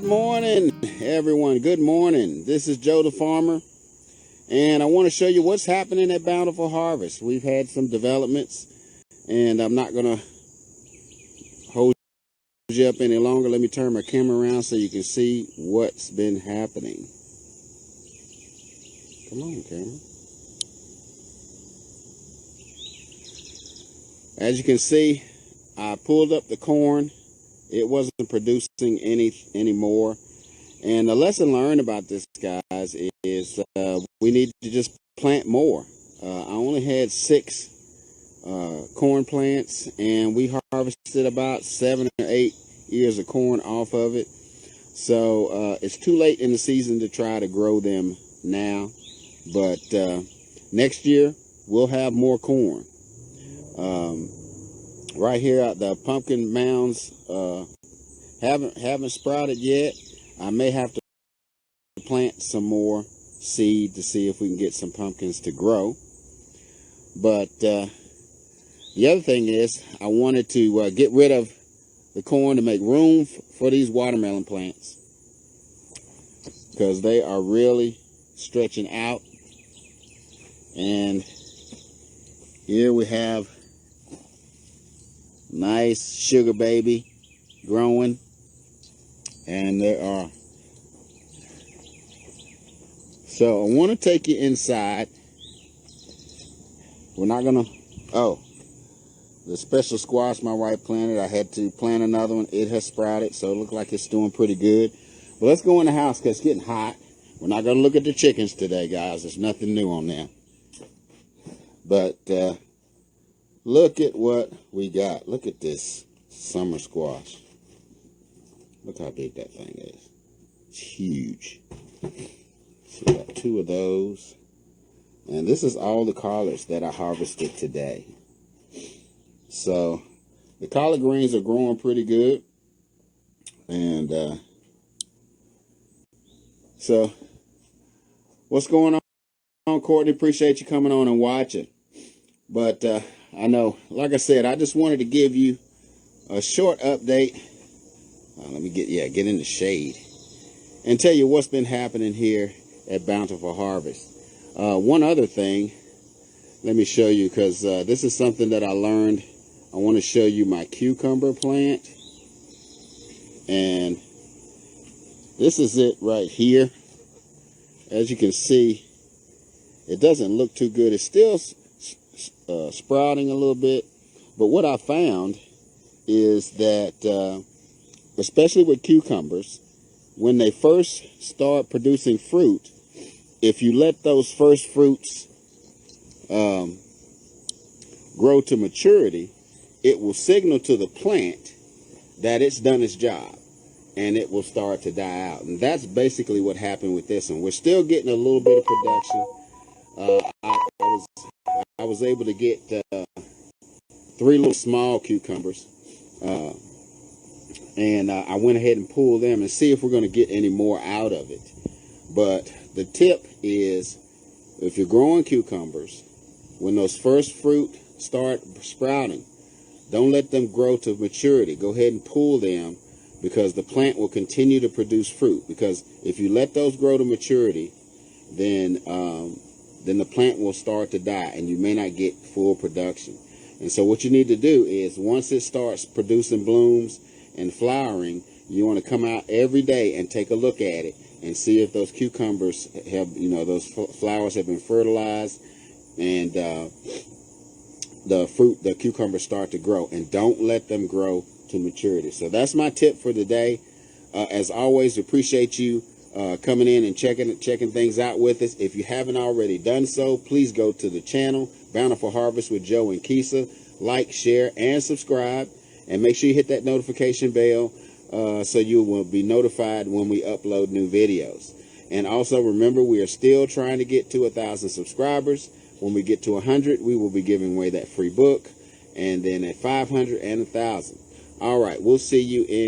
morning, everyone. Good morning. This is Joe the Farmer, and I want to show you what's happening at Bountiful Harvest. We've had some developments, and I'm not going to hold you up any longer. Let me turn my camera around so you can see what's been happening. Come on, camera. As you can see, I pulled up the corn. It wasn't producing anymore. And the lesson learned about this, guys, is we need to just plant more. I only had 6 corn plants, and we harvested about 7 or 8 ears of corn off of it. So it's too late in the season to try to grow them now. But next year, we'll have more corn. Right here, the pumpkin mounds haven't sprouted yet. I may have to plant some more seed to see if we can get some pumpkins to grow. But the other thing is, I wanted to get rid of the corn to make room for these watermelon plants, because they are really stretching out. And here we have nice sugar baby growing, and there are. So I want to take you inside. We're not gonna. Oh, the special squash my wife planted, I had to plant another one. It has sprouted, so it looks like it's doing pretty good. But let's go in the house because it's getting hot. We're not gonna look at the chickens today, guys. There's nothing new on them. But look at what we got. Look at this summer squash. Look how big that thing is. It's huge. So we got 2 of those. And this is all the collards that I harvested today. So the collard greens are growing pretty good. And so what's going on, Courtney? Appreciate you coming on and watching. But I know, like I said, I just wanted to give you a short update. Let me get in the shade and tell you what's been happening here at Bountiful Harvest. One other thing, let me show you, because this is something that I learned. I want to show you my cucumber plant. And this is it right here. As you can see, it doesn't look too good. It's still sprouting a little bit, but what I found is that especially with cucumbers, when they first start producing fruit, if you let those first fruits grow to maturity, it will signal to the plant that it's done its job, and it will start to die out. And that's basically what happened with this one. We're still getting a little bit of production. I was able to get 3 little small cucumbers, and I went ahead and pulled them and see if we're going to get any more out of it. But the tip is, if you're growing cucumbers, when those first fruit start sprouting, don't let them grow to maturity. Go ahead and pull them, because the plant will continue to produce fruit. Because if you let those grow to maturity, then the plant will start to die, and you may not get full production. And so what you need to do is, once it starts producing blooms and flowering, you want to come out every day and take a look at it and see if those cucumbers have, those flowers have been fertilized, and the cucumbers start to grow. And don't let them grow to maturity. So that's my tip for today. As always, appreciate you coming in and checking things out with us. If you haven't already done so, please go to the channel, Bountiful Harvest with Joe and Kisa. Like, share, and subscribe. And make sure you hit that notification bell so you will be notified when we upload new videos. And also remember, we are still trying to get to 1,000 subscribers. When we get to 100, we will be giving away that free book. And then at 500 and 1,000. All right, we'll see you in